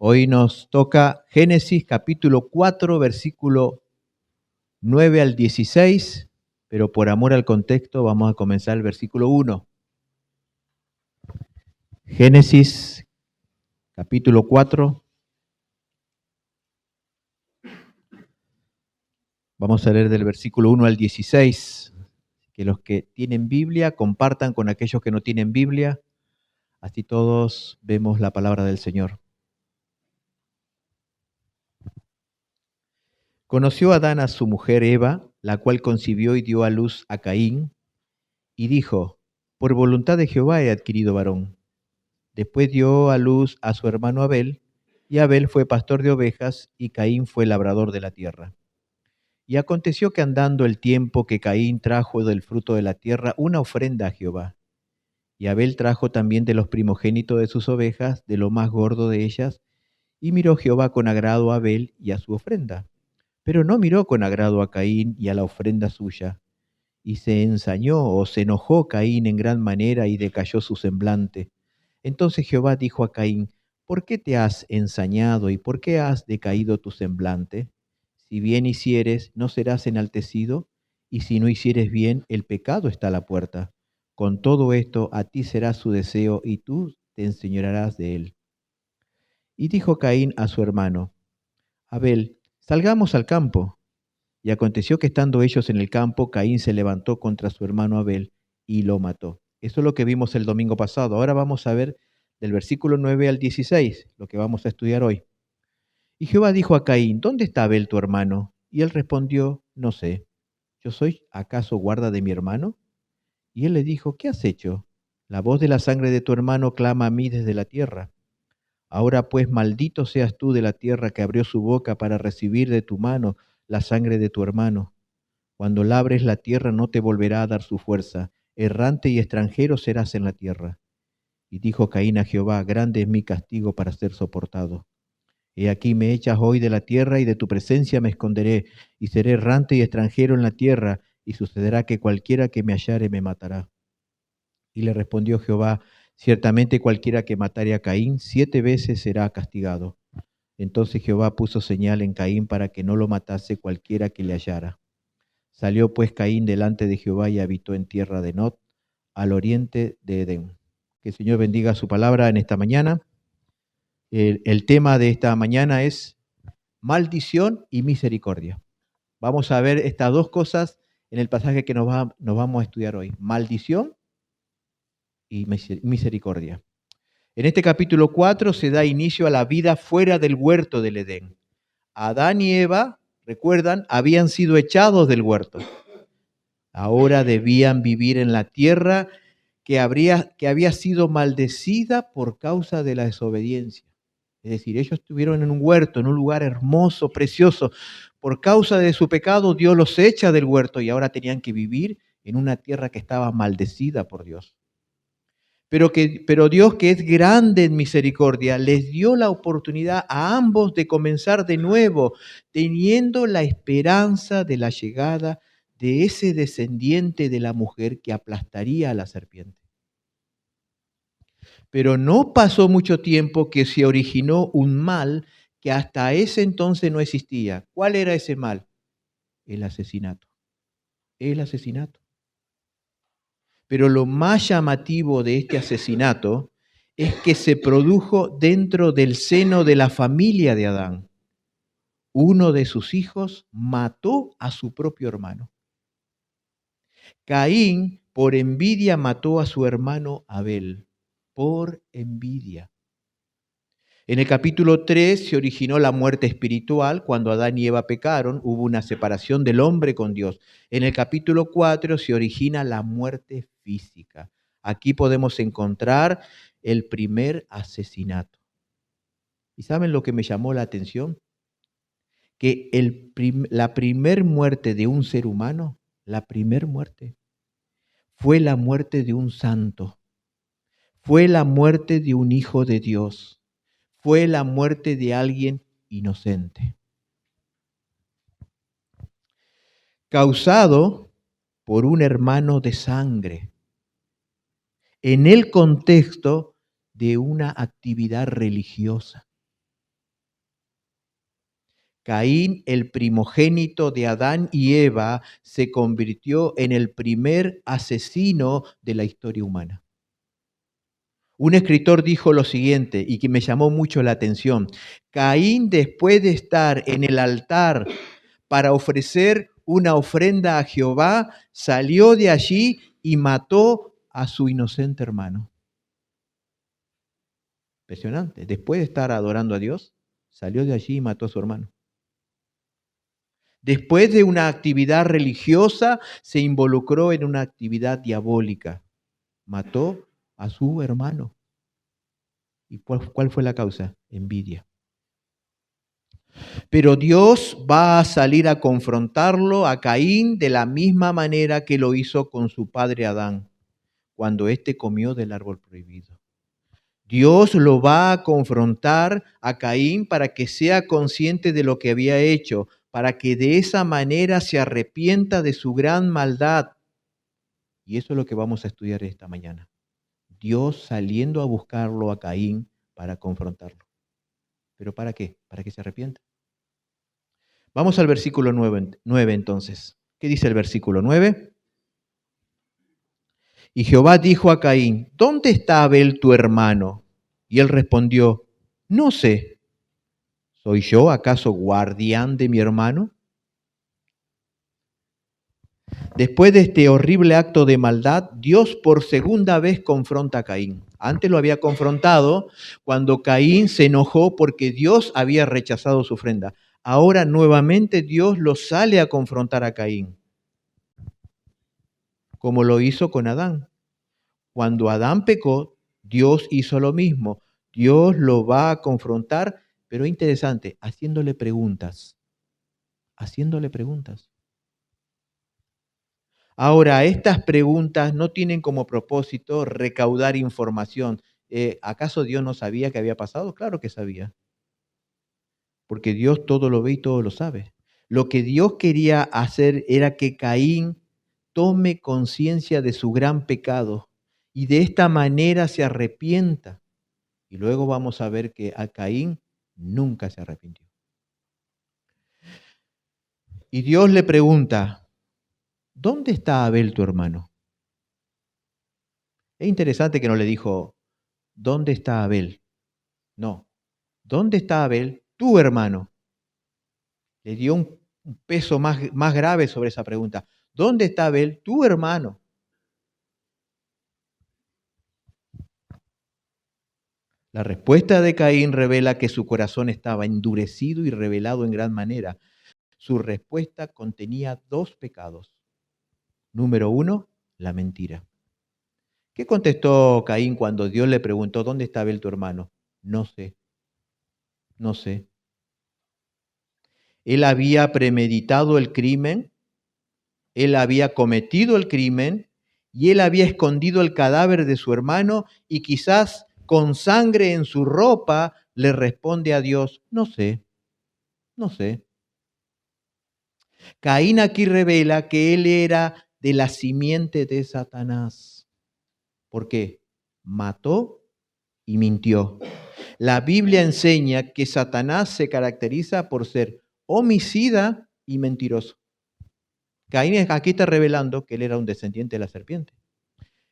Hoy nos toca Génesis capítulo 4, versículo 9 al 16, pero por amor al contexto vamos a comenzar el versículo 1. Génesis capítulo 4. Vamos a leer del versículo 1 al 16. Que los que tienen Biblia compartan con aquellos que no tienen Biblia, así todos vemos la palabra del Señor. Conoció Adán a su mujer Eva, la cual concibió y dio a luz a Caín, y dijo: por voluntad de Jehová he adquirido varón. Después dio a luz a su hermano Abel, y Abel fue pastor de ovejas, y Caín fue labrador de la tierra. Y aconteció que andando el tiempo que Caín trajo del fruto de la tierra una ofrenda a Jehová. Y Abel trajo también de los primogénitos de sus ovejas, de lo más gordo de ellas, y miró Jehová con agrado a Abel y a su ofrenda. Pero no miró con agrado a Caín y a la ofrenda suya. Y se ensañó o se enojó Caín en gran manera y decayó su semblante. Entonces Jehová dijo a Caín: ¿por qué te has ensañado y por qué has decaído tu semblante? Si bien hicieres, no serás enaltecido, y si no hicieres bien, el pecado está a la puerta. Con todo esto, a ti será su deseo, y tú te enseñorearás de él. Y dijo Caín a su hermano Abel: salgamos al campo. Y aconteció que estando ellos en el campo, Caín se levantó contra su hermano Abel y lo mató. Eso es lo que vimos el domingo pasado. Ahora vamos a ver del versículo 9 al 16, lo que vamos a estudiar hoy. Y Jehová dijo a Caín: ¿dónde está Abel tu hermano? Y él respondió: no sé. ¿Yo soy acaso guarda de mi hermano? Y él le dijo: ¿qué has hecho? La voz de la sangre de tu hermano clama a mí desde la tierra. Ahora pues maldito seas tú de la tierra que abrió su boca para recibir de tu mano la sangre de tu hermano. Cuando labres la tierra no te volverá a dar su fuerza, errante y extranjero serás en la tierra. Y dijo Caín a Jehová: grande es mi castigo para ser soportado. He aquí me echas hoy de la tierra y de tu presencia me esconderé, y seré errante y extranjero en la tierra, y sucederá que cualquiera que me hallare me matará. Y le respondió Jehová: ciertamente cualquiera que matare a Caín 7 veces será castigado. Entonces Jehová puso señal en Caín para que no lo matase cualquiera que le hallara. Salió pues Caín delante de Jehová y habitó en tierra de Nod, al oriente de Edén. Que el Señor bendiga su palabra en esta mañana. El tema de esta mañana es maldición y misericordia. Vamos a ver estas dos cosas en el pasaje que nos vamos a estudiar hoy. Maldición y misericordia. En este capítulo 4 se da inicio a la vida fuera del huerto del Edén. Adán y Eva, recuerdan, habían sido echados del huerto. Ahora debían vivir en la tierra que había sido maldecida por causa de la desobediencia. Es decir, ellos estuvieron en un huerto, en un lugar hermoso, precioso. Por causa de su pecado, Dios los echa del huerto y ahora tenían que vivir en una tierra que estaba maldecida por Dios. Pero Dios, que es grande en misericordia, les dio la oportunidad a ambos de comenzar de nuevo, teniendo la esperanza de la llegada de ese descendiente de la mujer que aplastaría a la serpiente. Pero no pasó mucho tiempo que se originó un mal que hasta ese entonces no existía. ¿Cuál era ese mal? El asesinato. El asesinato. Pero lo más llamativo de este asesinato es que se produjo dentro del seno de la familia de Adán. Uno de sus hijos mató a su propio hermano. Caín, por envidia, mató a su hermano Abel. Por envidia. En el capítulo 3 se originó la muerte espiritual. Cuando Adán y Eva pecaron, hubo una separación del hombre con Dios. En el capítulo 4 se origina la muerte física. Aquí podemos encontrar el primer asesinato. ¿Y saben lo que me llamó la atención? Que la primer muerte de un ser humano, la primer muerte, fue la muerte de un santo. Fue la muerte de un hijo de Dios. Fue la muerte de alguien inocente. Causado por un hermano de sangre, en el contexto de una actividad religiosa. Caín, el primogénito de Adán y Eva, se convirtió en el primer asesino de la historia humana. Un escritor dijo lo siguiente, y que me llamó mucho la atención. Caín, después de estar en el altar para ofrecer una ofrenda a Jehová, salió de allí y mató a su inocente hermano. Impresionante. Después de estar adorando a Dios, salió de allí y mató a su hermano. Después de una actividad religiosa, se involucró en una actividad diabólica. Mató a su hermano. ¿Y cuál fue la causa? Envidia. Pero Dios va a salir a confrontarlo, a Caín, de la misma manera que lo hizo con su padre Adán, cuando éste comió del árbol prohibido. Dios lo va a confrontar a Caín para que sea consciente de lo que había hecho, para que de esa manera se arrepienta de su gran maldad. Y eso es lo que vamos a estudiar esta mañana. Dios saliendo a buscarlo a Caín para confrontarlo. ¿Pero para qué? Para que se arrepienta. Vamos al versículo 9 entonces. ¿Qué dice el versículo 9? Y Jehová dijo a Caín, ¿dónde está Abel tu hermano? Y él respondió, no sé. ¿Soy yo acaso guardián de mi hermano? Después de este horrible acto de maldad, Dios por segunda vez confronta a Caín. Antes lo había confrontado cuando Caín se enojó porque Dios había rechazado su ofrenda. Ahora nuevamente Dios lo sale a confrontar a Caín, como lo hizo con Adán. Cuando Adán pecó, Dios hizo lo mismo. Dios lo va a confrontar, pero interesante, haciéndole preguntas. Haciéndole preguntas. Ahora, estas preguntas no tienen como propósito recaudar información. ¿Acaso Dios no sabía qué había pasado? Claro que sabía, porque Dios todo lo ve y todo lo sabe. Lo que Dios quería hacer era que Caín tome conciencia de su gran pecado y de esta manera se arrepienta. Y luego vamos a ver que a Caín nunca se arrepintió. Y Dios le pregunta, ¿dónde está Abel tu hermano? Es interesante que no le dijo, ¿dónde está Abel? No, ¿dónde está Abel tu hermano? Le dio un peso más grave sobre esa pregunta. ¿Dónde está Abel tu hermano? La respuesta de Caín revela que su corazón estaba endurecido y revelado en gran manera. Su respuesta contenía dos pecados. Número uno, la mentira. ¿Qué contestó Caín cuando Dios le preguntó, ¿dónde está Abel tu hermano? No sé, no sé. Él había premeditado el crimen, él había cometido el crimen y él había escondido el cadáver de su hermano y quizás con sangre en su ropa le responde a Dios, no sé, no sé. Caín aquí revela que él era de la simiente de Satanás. ¿Por qué? Mató y mintió. La Biblia enseña que Satanás se caracteriza por ser homicida y mentiroso. Caín aquí está revelando que él era un descendiente de la serpiente.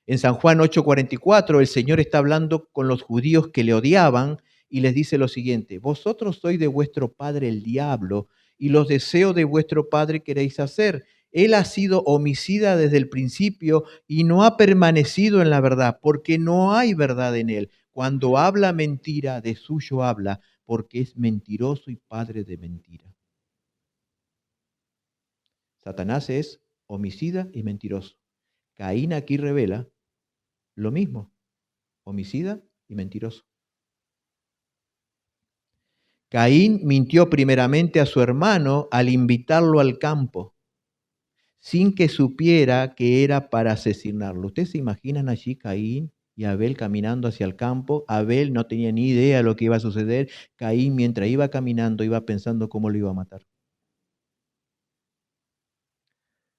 En San Juan 8:44 el Señor está hablando con los judíos que le odiaban y les dice lo siguiente, vosotros sois de vuestro padre el diablo y los deseos de vuestro padre queréis hacer. Él ha sido homicida desde el principio y no ha permanecido en la verdad, porque no hay verdad en él. Cuando habla mentira, de suyo habla, porque es mentiroso y padre de mentira. Satanás es homicida y mentiroso. Caín aquí revela lo mismo, homicida y mentiroso. Caín mintió primeramente a su hermano al invitarlo al campo, sin que supiera que era para asesinarlo. ¿Ustedes se imaginan allí Caín y Abel caminando hacia el campo? Abel no tenía ni idea de lo que iba a suceder. Caín, mientras iba caminando, iba pensando cómo lo iba a matar.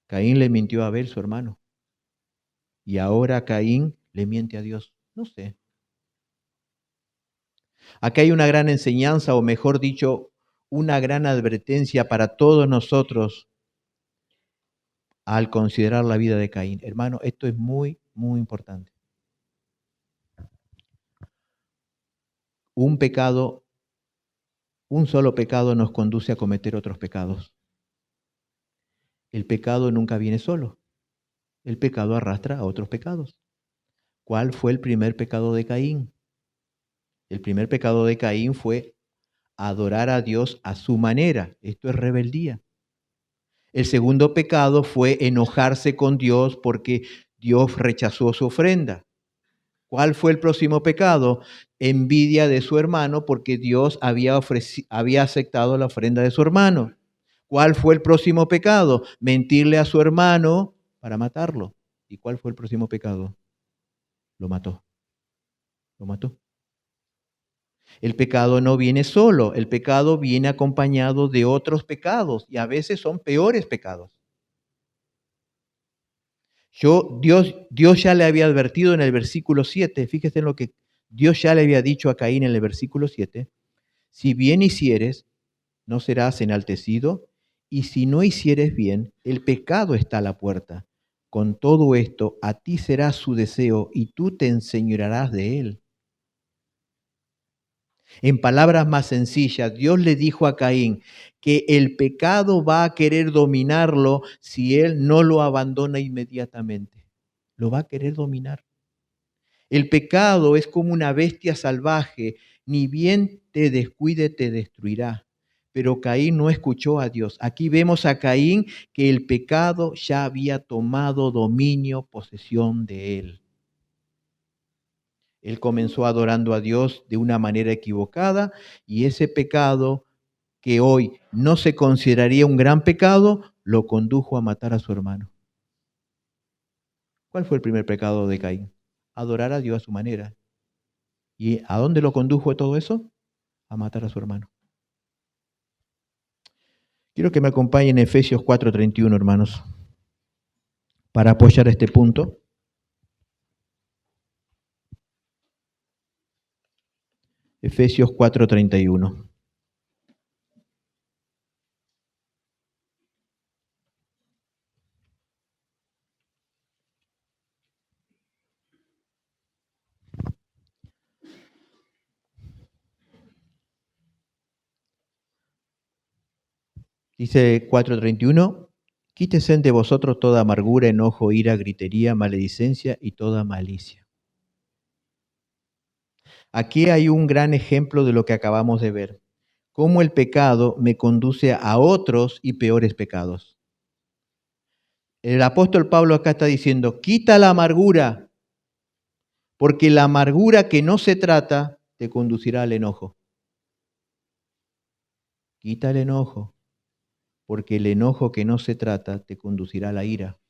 Caín le mintió a Abel, su hermano. Y ahora Caín le miente a Dios. No sé. Aquí hay una gran enseñanza, o mejor dicho, una gran advertencia para todos nosotros al considerar la vida de Caín. Hermano, esto es muy, muy importante. Un pecado, un solo pecado nos conduce a cometer otros pecados. El pecado nunca viene solo. El pecado arrastra a otros pecados. ¿Cuál fue el primer pecado de Caín? El primer pecado de Caín fue adorar a Dios a su manera. Esto es rebeldía. El segundo pecado fue enojarse con Dios porque Dios rechazó su ofrenda. ¿Cuál fue el próximo pecado? Envidia de su hermano porque Dios había aceptado la ofrenda de su hermano. ¿Cuál fue el próximo pecado? Mentirle a su hermano para matarlo. ¿Y cuál fue el próximo pecado? Lo mató. Lo mató. El pecado no viene solo, el pecado viene acompañado de otros pecados y a veces son peores pecados. Dios ya le había advertido en el versículo 7, fíjese en lo que Dios ya le había dicho a Caín en el versículo 7, si bien hicieres, no serás enaltecido, y si no hicieres bien, el pecado está a la puerta. Con todo esto, a ti será su deseo y tú te enseñorearás de él. En palabras más sencillas, Dios le dijo a Caín que el pecado va a querer dominarlo si él no lo abandona inmediatamente. Lo va a querer dominar. El pecado es como una bestia salvaje, ni bien te descuide te destruirá. Pero Caín no escuchó a Dios. Aquí vemos a Caín que el pecado ya había tomado dominio, posesión de él. Él comenzó adorando a Dios de una manera equivocada y ese pecado que hoy no se consideraría un gran pecado, lo condujo a matar a su hermano. ¿Cuál fue el primer pecado de Caín? Adorar a Dios a su manera. ¿Y a dónde lo condujo todo eso? A matar a su hermano. Quiero que me acompañen en Efesios 4:31, hermanos, para apoyar este punto. Efesios 4:31. Dice 4:31, quítese de vosotros toda amargura, enojo, ira, gritería, maledicencia y toda malicia. Aquí hay un gran ejemplo de lo que acabamos de ver. Cómo el pecado me conduce a otros y peores pecados. El apóstol Pablo acá está diciendo, quita la amargura, porque la amargura que no se trata te conducirá al enojo. Quita el enojo, porque el enojo que no se trata te conducirá a la ira.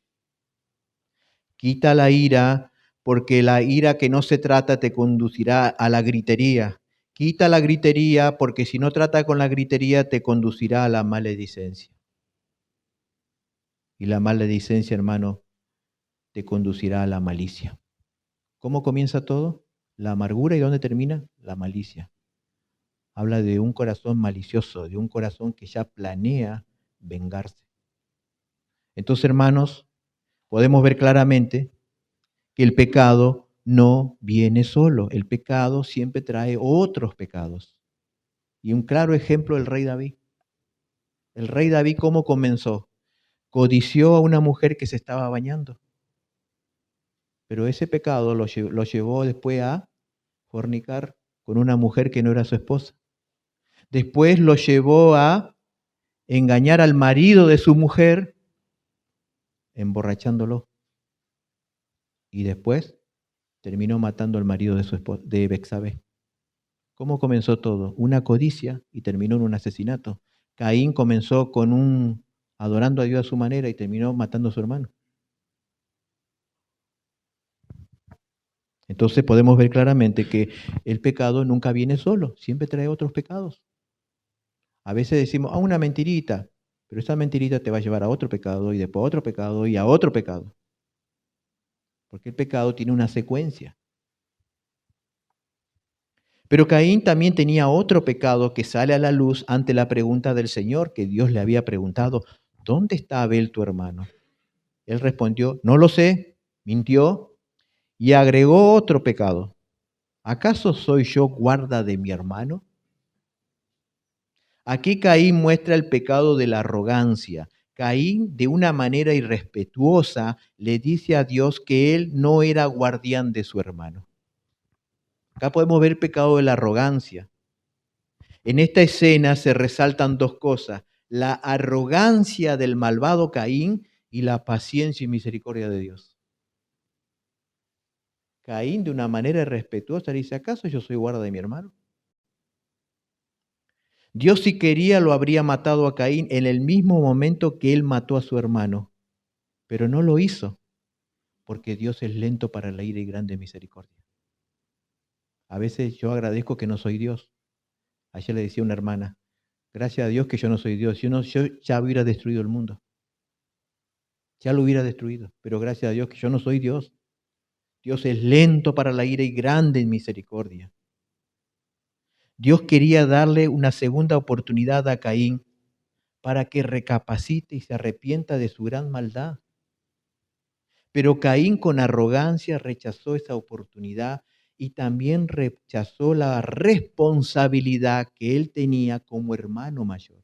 Quita la ira, porque la ira que no se trata te conducirá a la gritería. Quita la gritería, porque si no trata con la gritería te conducirá a la maledicencia. Y la maledicencia, hermano, te conducirá a la malicia. ¿Cómo comienza todo? La amargura, ¿y dónde termina? La malicia. Habla de un corazón malicioso, de un corazón que ya planea vengarse. Entonces, hermanos, podemos ver claramente que el pecado no viene solo. El pecado siempre trae otros pecados. Y un claro ejemplo, el rey David. El rey David, ¿cómo comenzó? Codició a una mujer que se estaba bañando. Pero ese pecado lo llevó después a fornicar con una mujer que no era su esposa. Después lo llevó a engañar al marido de su mujer, emborrachándolo. Y después terminó matando al marido de su esposa, de Betsabé. ¿Cómo comenzó todo? Una codicia y terminó en un asesinato. Caín comenzó con adorando a Dios a su manera y terminó matando a su hermano. Entonces podemos ver claramente que el pecado nunca viene solo, siempre trae otros pecados. A veces decimos, una mentirita, pero esa mentirita te va a llevar a otro pecado y después a otro pecado y a otro pecado. Porque el pecado tiene una secuencia. Pero Caín también tenía otro pecado que sale a la luz ante la pregunta del Señor, que Dios le había preguntado, ¿dónde está Abel tu hermano? Él respondió, no lo sé, mintió y agregó otro pecado. ¿Acaso soy yo guarda de mi hermano? Aquí Caín muestra el pecado de la arrogancia. Caín, de una manera irrespetuosa, le dice a Dios que él no era guardián de su hermano. Acá podemos ver el pecado de la arrogancia. En esta escena se resaltan dos cosas, la arrogancia del malvado Caín y la paciencia y misericordia de Dios. Caín, de una manera irrespetuosa, dice, ¿acaso yo soy guarda de mi hermano? Dios, si quería, lo habría matado a Caín en el mismo momento que él mató a su hermano, pero no lo hizo, porque Dios es lento para la ira y grande en misericordia. A veces yo agradezco que no soy Dios. Ayer le decía a una hermana, gracias a Dios que yo no soy Dios, yo ya hubiera destruido el mundo, ya lo hubiera destruido, pero gracias a Dios que yo no soy Dios. Dios es lento para la ira y grande en misericordia. Dios quería darle una segunda oportunidad a Caín para que recapacite y se arrepienta de su gran maldad. Pero Caín con arrogancia rechazó esa oportunidad y también rechazó la responsabilidad que él tenía como hermano mayor.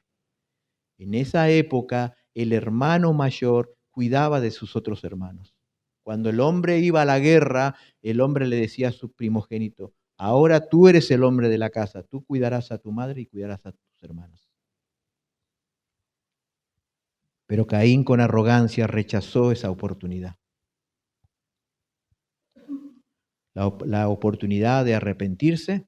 En esa época, el hermano mayor cuidaba de sus otros hermanos. Cuando el hombre iba a la guerra, el hombre le decía a su primogénito, ahora tú eres el hombre de la casa, tú cuidarás a tu madre y cuidarás a tus hermanos. Pero Caín con arrogancia rechazó esa oportunidad. La oportunidad de arrepentirse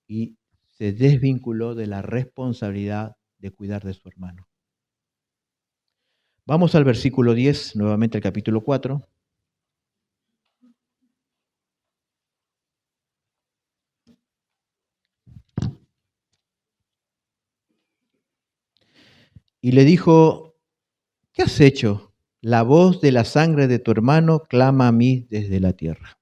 y se desvinculó de la responsabilidad de cuidar de su hermano. Vamos al versículo 10, nuevamente al capítulo 4. Y le dijo, ¿qué has hecho? La voz de la sangre de tu hermano clama a mí desde la tierra.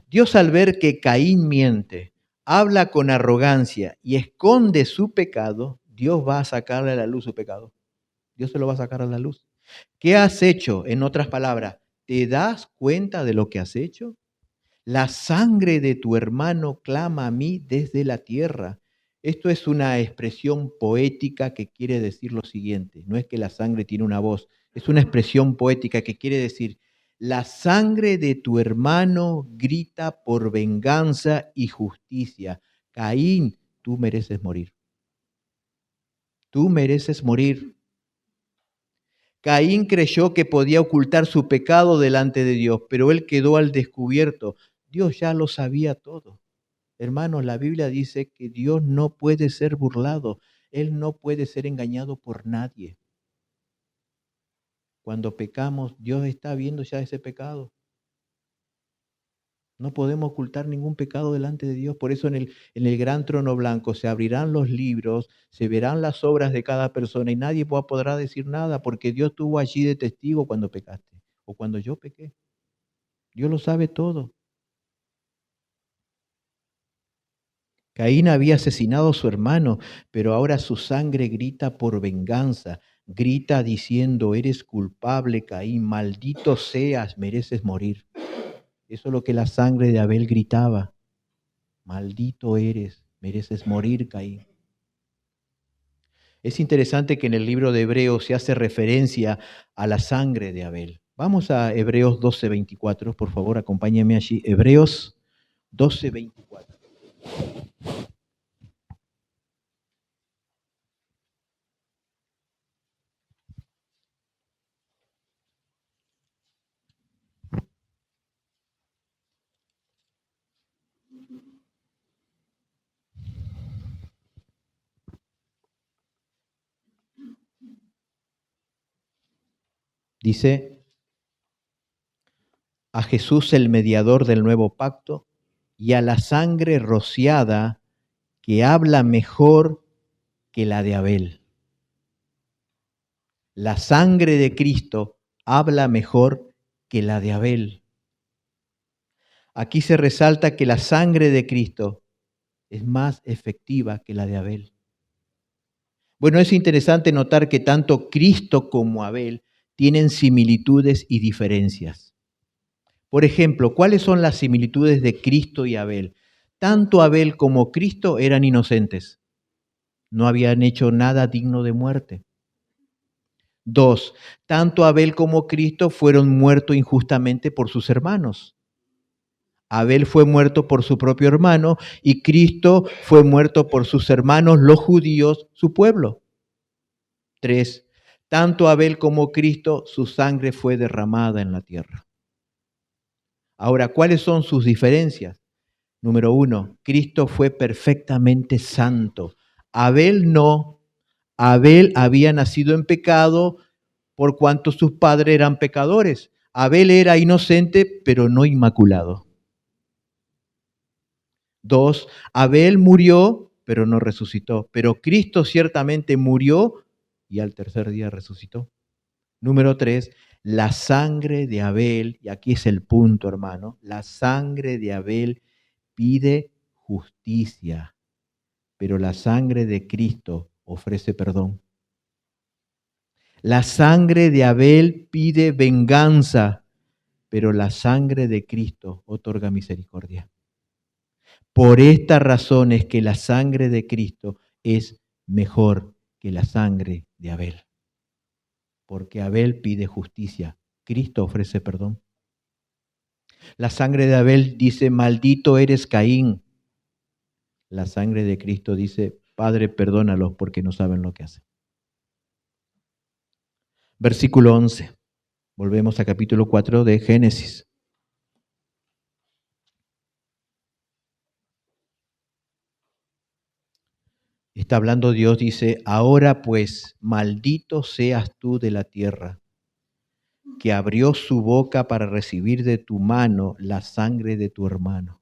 Dios, al ver que Caín miente, habla con arrogancia y esconde su pecado, Dios va a sacarle a la luz su pecado. Dios se lo va a sacar a la luz. ¿Qué has hecho? En otras palabras, ¿te das cuenta de lo que has hecho? La sangre de tu hermano clama a mí desde la tierra. Esto es una expresión poética que quiere decir lo siguiente. No es que la sangre tiene una voz, es una expresión poética que quiere decir, la sangre de tu hermano grita por venganza y justicia. Caín, tú mereces morir. Tú mereces morir. Caín creyó que podía ocultar su pecado delante de Dios, pero él quedó al descubierto. Dios ya lo sabía todo. Hermanos, la Biblia dice que Dios no puede ser burlado. Él no puede ser engañado por nadie. Cuando pecamos, Dios está viendo ya ese pecado. No podemos ocultar ningún pecado delante de Dios. Por eso en el gran trono blanco se abrirán los libros, se verán las obras de cada persona y nadie podrá decir nada porque Dios estuvo allí de testigo cuando pecaste o cuando yo pequé. Dios lo sabe todo. Caín había asesinado a su hermano, pero ahora su sangre grita por venganza, grita diciendo, eres culpable, Caín, maldito seas, mereces morir. Eso es lo que la sangre de Abel gritaba. Maldito eres, mereces morir, Caín. Es interesante que en el libro de Hebreos se hace referencia a la sangre de Abel. Vamos a Hebreos 12:24, por favor, acompáñame allí. Hebreos 12:24. Dice, a Jesús el mediador del nuevo pacto y a la sangre rociada que habla mejor que la de Abel. La sangre de Cristo habla mejor que la de Abel. Aquí se resalta que la sangre de Cristo es más efectiva que la de Abel. Bueno, es interesante notar que tanto Cristo como Abel tienen similitudes y diferencias. Por ejemplo, ¿cuáles son las similitudes de Cristo y Abel? Tanto Abel como Cristo eran inocentes. No habían hecho nada digno de muerte. 2. Tanto Abel como Cristo fueron muertos injustamente por sus hermanos. Abel fue muerto por su propio hermano y Cristo fue muerto por sus hermanos, los judíos, su pueblo. 3. Tanto Abel como Cristo, su sangre fue derramada en la tierra. Ahora, ¿cuáles son sus diferencias? Número 1, Cristo fue perfectamente santo. Abel no. Abel había nacido en pecado por cuanto sus padres eran pecadores. Abel era inocente, pero no inmaculado. 2, Abel murió, pero no resucitó. Pero Cristo ciertamente murió y al tercer día resucitó. Número 3, la sangre de Abel, y aquí es el punto, hermano, la sangre de Abel pide justicia, pero la sangre de Cristo ofrece perdón. La sangre de Abel pide venganza, pero la sangre de Cristo otorga misericordia. Por esta razón es que la sangre de Cristo es mejor que la sangre de Abel. Porque Abel pide justicia, Cristo ofrece perdón. La sangre de Abel dice, maldito eres Caín. La sangre de Cristo dice, Padre, perdónalos porque no saben lo que hacen. Versículo 11. Volvemos a capítulo 4 de Génesis. Está hablando Dios, dice, ahora pues, maldito seas tú de la tierra, que abrió su boca para recibir de tu mano la sangre de tu hermano.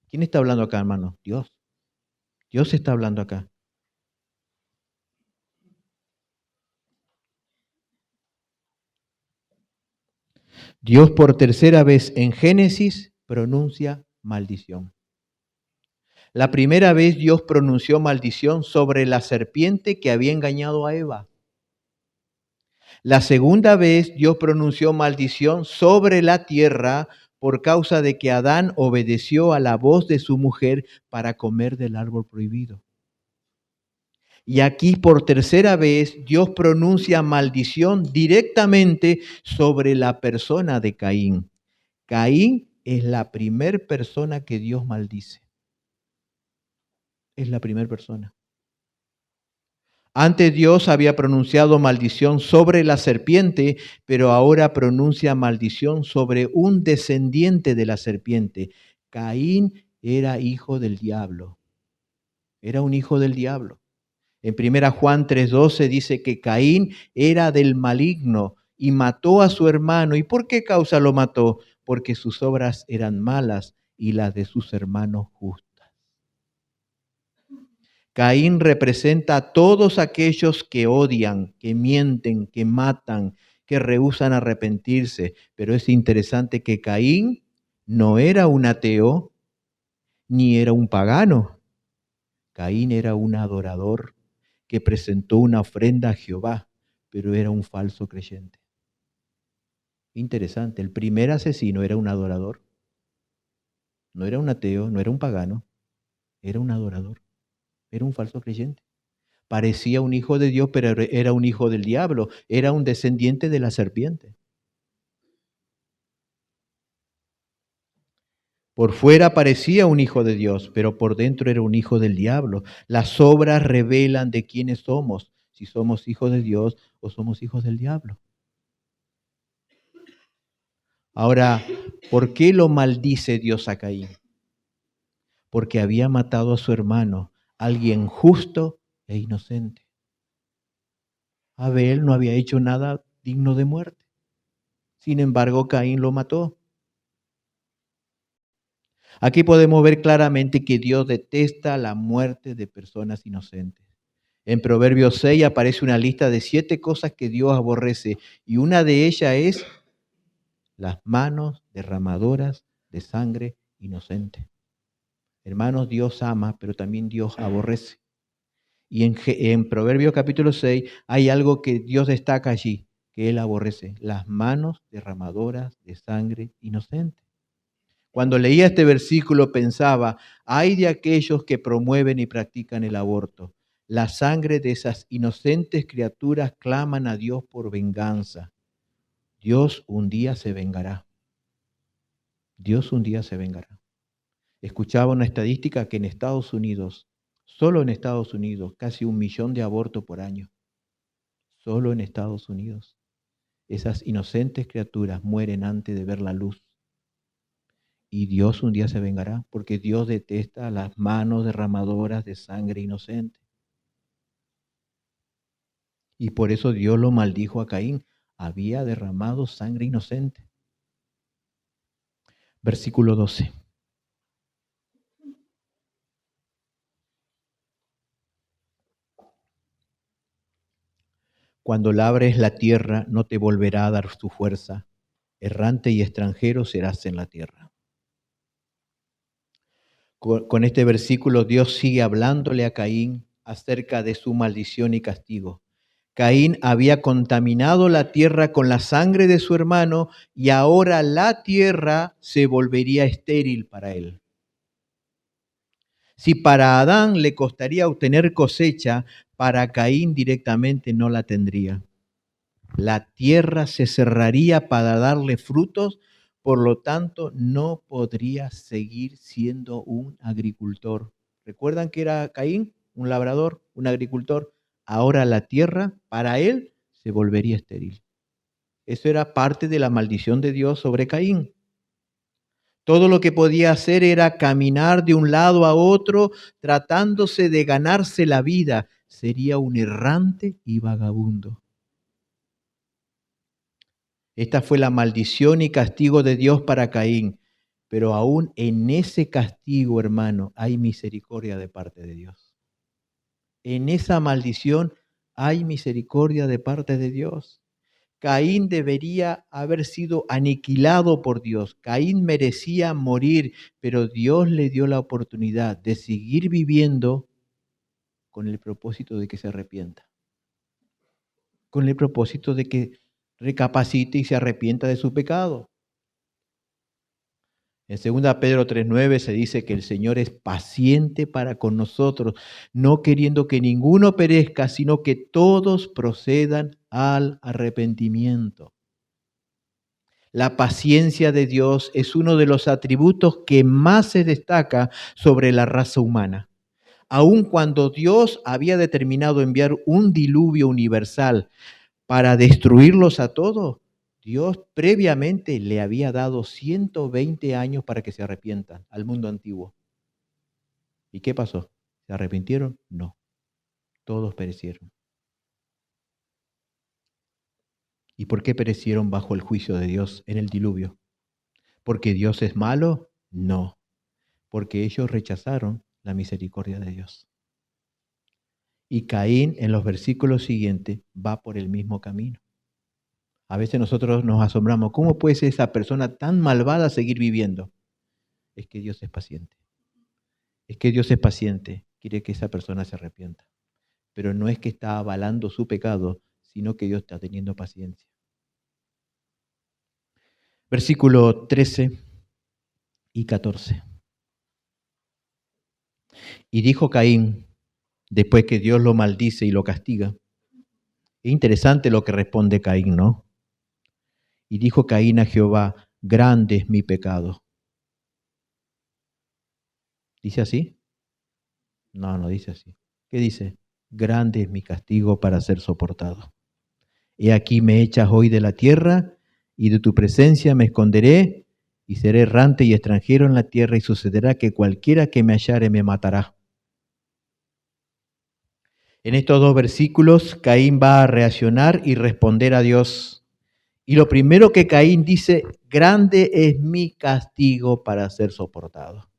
¿Quién está hablando acá, hermano? Dios. Dios está hablando acá. Dios por tercera vez en Génesis pronuncia maldición. La primera vez Dios pronunció maldición sobre la serpiente que había engañado a Eva. La segunda vez Dios pronunció maldición sobre la tierra por causa de que Adán obedeció a la voz de su mujer para comer del árbol prohibido. Y aquí por tercera vez Dios pronuncia maldición directamente sobre la persona de Caín. Caín es la primera persona que Dios maldice. Es la primera persona. Antes Dios había pronunciado maldición sobre la serpiente, pero ahora pronuncia maldición sobre un descendiente de la serpiente. Caín era hijo del diablo. Era un hijo del diablo. En 1 Juan 3:12 dice que Caín era del maligno y mató a su hermano. ¿Y por qué causa lo mató? Porque sus obras eran malas y las de sus hermanos justas. Caín representa a todos aquellos que odian, que mienten, que matan, que rehúsan arrepentirse. Pero es interesante que Caín no era un ateo ni era un pagano. Caín era un adorador que presentó una ofrenda a Jehová, pero era un falso creyente. Interesante, el primer asesino era un adorador. No era un ateo, no era un pagano, era un adorador, era un falso creyente. Parecía un hijo de Dios, pero era un hijo del diablo, era un descendiente de la serpiente. Por fuera parecía un hijo de Dios, pero por dentro era un hijo del diablo. Las obras revelan de quiénes somos, si somos hijos de Dios o somos hijos del diablo. Ahora, ¿por qué lo maldice Dios a Caín? Porque había matado a su hermano, alguien justo e inocente. Abel no había hecho nada digno de muerte. Sin embargo, Caín lo mató. Aquí podemos ver claramente que Dios detesta la muerte de personas inocentes. En Proverbios 6 aparece una lista de 7 cosas que Dios aborrece y una de ellas es las manos derramadoras de sangre inocente. Hermanos, Dios ama, pero también Dios aborrece. Y en Proverbios capítulo 6 hay algo que Dios destaca allí, que Él aborrece, las manos derramadoras de sangre inocente. Cuando leía este versículo pensaba, ay de aquellos que promueven y practican el aborto. La sangre de esas inocentes criaturas claman a Dios por venganza. Dios un día se vengará. Dios un día se vengará. Escuchaba una estadística que en Estados Unidos, solo en Estados Unidos, casi 1 millón de abortos por año. Solo en Estados Unidos. Esas inocentes criaturas mueren antes de ver la luz. Y Dios un día se vengará, porque Dios detesta las manos derramadoras de sangre inocente. Y por eso Dios lo maldijo a Caín. Había derramado sangre inocente. Versículo 12. Cuando labres la tierra, no te volverá a dar su fuerza. Errante y extranjero serás en la tierra. Con este versículo Dios sigue hablándole a Caín acerca de su maldición y castigo. Caín había contaminado la tierra con la sangre de su hermano y ahora la tierra se volvería estéril para él. Si para Adán le costaría obtener cosecha, para Caín directamente no la tendría. La tierra se cerraría para darle frutos, por lo tanto no podría seguir siendo un agricultor. ¿Recuerdan que era Caín? Un labrador, un agricultor. Ahora la tierra para él se volvería estéril. Eso era parte de la maldición de Dios sobre Caín. Todo lo que podía hacer era caminar de un lado a otro, tratándose de ganarse la vida. Sería un errante y vagabundo. Esta fue la maldición y castigo de Dios para Caín. Pero aún en ese castigo, hermano, hay misericordia de parte de Dios. En esa maldición hay misericordia de parte de Dios. Caín debería haber sido aniquilado por Dios. Caín merecía morir, pero Dios le dio la oportunidad de seguir viviendo con el propósito de que se arrepienta. Con el propósito de que recapacite y se arrepienta de su pecado. En 2 Pedro 3:9 se dice que el Señor es paciente para con nosotros, no queriendo que ninguno perezca, sino que todos procedan al arrepentimiento. La paciencia de Dios es uno de los atributos que más se destaca sobre la raza humana. Aun cuando Dios había determinado enviar un diluvio universal para destruirlos a todos, Dios previamente le había dado 120 años para que se arrepientan al mundo antiguo. ¿Y qué pasó? ¿Se arrepintieron? No, todos perecieron. ¿Y por qué perecieron bajo el juicio de Dios en el diluvio? ¿Porque Dios es malo? No, porque ellos rechazaron la misericordia de Dios. Y Caín en los versículos siguientes va por el mismo camino. A veces nosotros nos asombramos, ¿cómo puede ser esa persona tan malvada seguir viviendo? Es que Dios es paciente. Es que Dios es paciente, quiere que esa persona se arrepienta. Pero no es que está avalando su pecado, sino que Dios está teniendo paciencia. Versículo 13 y 14. Y dijo Caín, después que Dios lo maldice y lo castiga. Es interesante lo que responde Caín, ¿no? Y dijo Caín a Jehová, grande es mi pecado. ¿Dice así? No, no dice así. ¿Qué dice? Grande es mi castigo para ser soportado. He aquí me echas hoy de la tierra, y de tu presencia me esconderé, y seré errante y extranjero en la tierra, y sucederá que cualquiera que me hallare me matará. En estos dos versículos, Caín va a reaccionar y responder a Dios. Y lo primero que Caín dice, grande es mi castigo para ser soportado.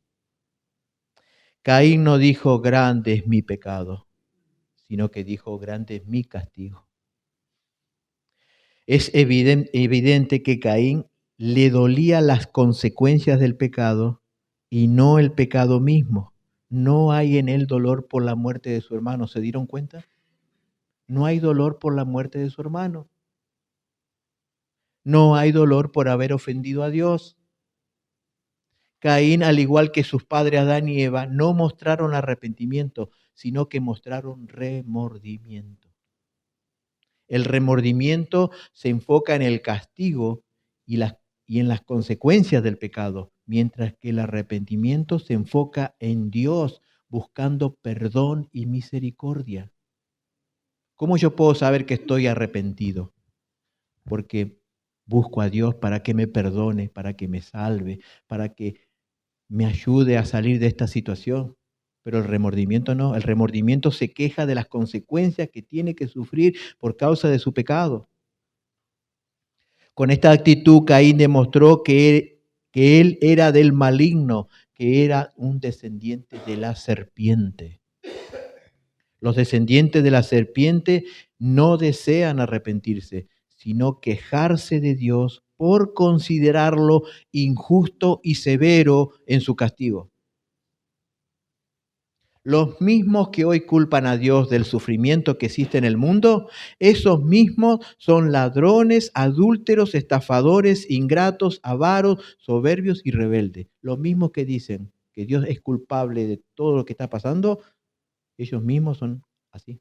Caín no dijo, grande es mi pecado, sino que dijo, grande es mi castigo. Es evidente que Caín le dolía las consecuencias del pecado y no el pecado mismo. No hay en él dolor por la muerte de su hermano. ¿Se dieron cuenta? No hay dolor por la muerte de su hermano. No hay dolor por haber ofendido a Dios. Caín, al igual que sus padres Adán y Eva, no mostraron arrepentimiento, sino que mostraron remordimiento. El remordimiento se enfoca en el castigo y en las consecuencias del pecado, mientras que el arrepentimiento se enfoca en Dios, buscando perdón y misericordia. ¿Cómo yo puedo saber que estoy arrepentido? Porque busco a Dios para que me perdone, para que me salve, para que me ayude a salir de esta situación. Pero el remordimiento no, el remordimiento se queja de las consecuencias que tiene que sufrir por causa de su pecado. Con esta actitud, Caín demostró que él era del maligno, que era un descendiente de la serpiente. Los descendientes de la serpiente no desean arrepentirse, sino quejarse de Dios por considerarlo injusto y severo en su castigo. Los mismos que hoy culpan a Dios del sufrimiento que existe en el mundo, esos mismos son ladrones, adúlteros, estafadores, ingratos, avaros, soberbios y rebeldes. Los mismos que dicen que Dios es culpable de todo lo que está pasando, ellos mismos son así.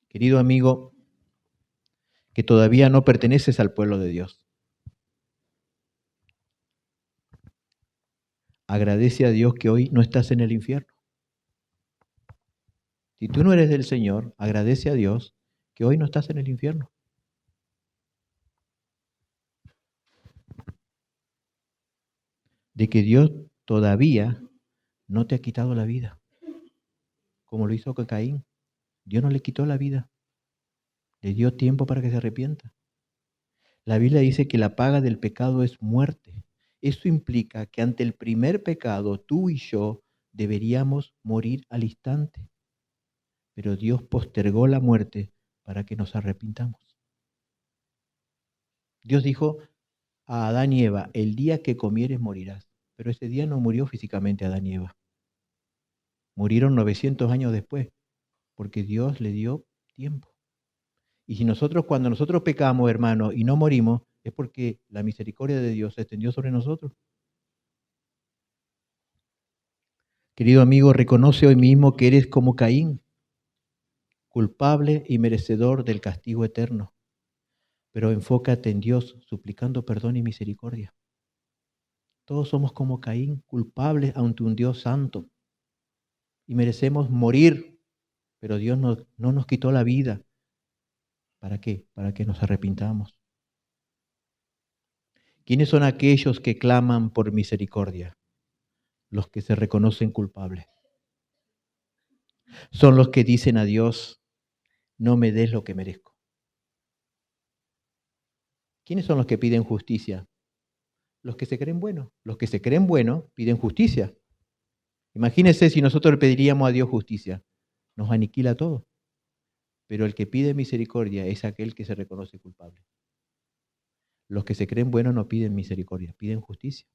Querido amigo, que todavía no perteneces al pueblo de Dios, agradece a Dios que hoy no estás en el infierno. Si tú no eres del Señor, agradece a Dios que hoy no estás en el infierno. De que Dios todavía no te ha quitado la vida, como lo hizo con Caín. Dios no le quitó la vida, le dio tiempo para que se arrepienta. La Biblia dice que la paga del pecado es muerte. Eso implica que ante el primer pecado, tú y yo deberíamos morir al instante. Pero Dios postergó la muerte para que nos arrepintamos. Dios dijo a Adán y Eva, el día que comieres morirás. Pero ese día no murió físicamente Adán y Eva. Murieron 900 años después, porque Dios le dio tiempo. Y si cuando nosotros pecamos, hermano, y no morimos, es porque la misericordia de Dios se extendió sobre nosotros. Querido amigo, reconoce hoy mismo que eres como Caín, culpable y merecedor del castigo eterno. Pero enfócate en Dios, suplicando perdón y misericordia. Todos somos como Caín, culpables ante un Dios santo. Y merecemos morir, pero Dios no nos quitó la vida. ¿Para qué? Para que nos arrepintamos. ¿Quiénes son aquellos que claman por misericordia? Los que se reconocen culpables. Son los que dicen a Dios, no me des lo que merezco. ¿Quiénes son los que piden justicia? Los que se creen buenos. Los que se creen buenos piden justicia. Imagínense si nosotros le pediríamos a Dios justicia. Nos aniquila todo. Pero el que pide misericordia es aquel que se reconoce culpable. Los que se creen buenos no piden misericordia, piden justicia.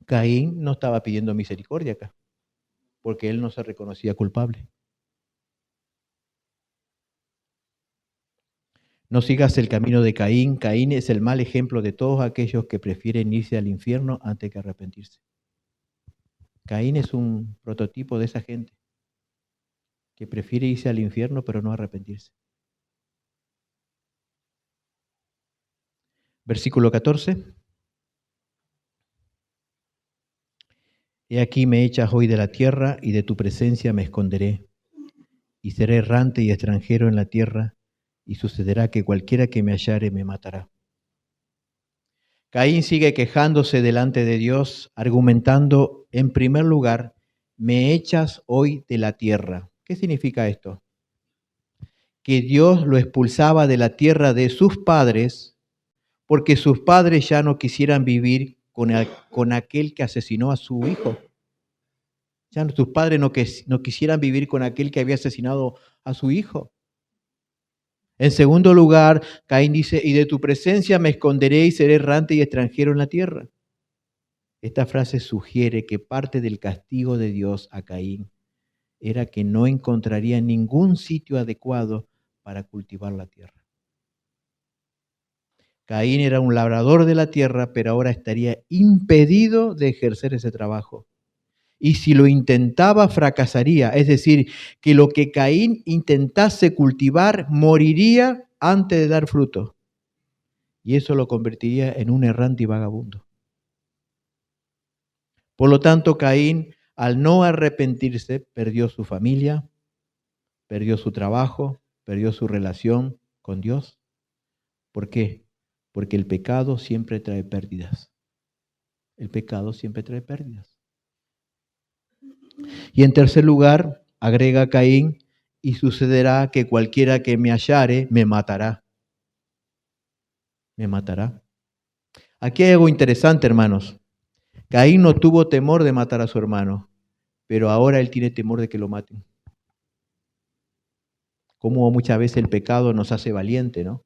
Caín no estaba pidiendo misericordia acá, porque él no se reconocía culpable. No sigas el camino de Caín. Caín es el mal ejemplo de todos aquellos que prefieren irse al infierno antes que arrepentirse. Caín es un prototipo de esa gente que prefiere irse al infierno pero no arrepentirse. Versículo 14. He aquí me echas hoy de la tierra y de tu presencia me esconderé. Y seré errante y extranjero en la tierra, y sucederá que cualquiera que me hallare me matará. Caín sigue quejándose delante de Dios, argumentando, en primer lugar, me echas hoy de la tierra. ¿Qué significa esto? Que Dios lo expulsaba de la tierra de sus padres, porque sus padres ya no quisieran vivir con aquel que asesinó a su hijo. Ya sus padres no quisieran vivir con aquel que había asesinado a su hijo. En segundo lugar, Caín dice, y de tu presencia me esconderé y seré errante y extranjero en la tierra. Esta frase sugiere que parte del castigo de Dios a Caín era que no encontraría ningún sitio adecuado para cultivar la tierra. Caín era un labrador de la tierra, pero ahora estaría impedido de ejercer ese trabajo. Y si lo intentaba, fracasaría. Es decir, que lo que Caín intentase cultivar moriría antes de dar fruto. Y eso lo convertiría en un errante y vagabundo. Por lo tanto, Caín, al no arrepentirse, perdió su familia, perdió su trabajo, perdió su relación con Dios. ¿Por qué? Porque el pecado siempre trae pérdidas. El pecado siempre trae pérdidas. Y en tercer lugar, agrega Caín, y sucederá que cualquiera que me hallare me matará. Me matará. Aquí hay algo interesante, hermanos. Caín no tuvo temor de matar a su hermano, pero ahora él tiene temor de que lo maten. Como muchas veces el pecado nos hace valiente, ¿no?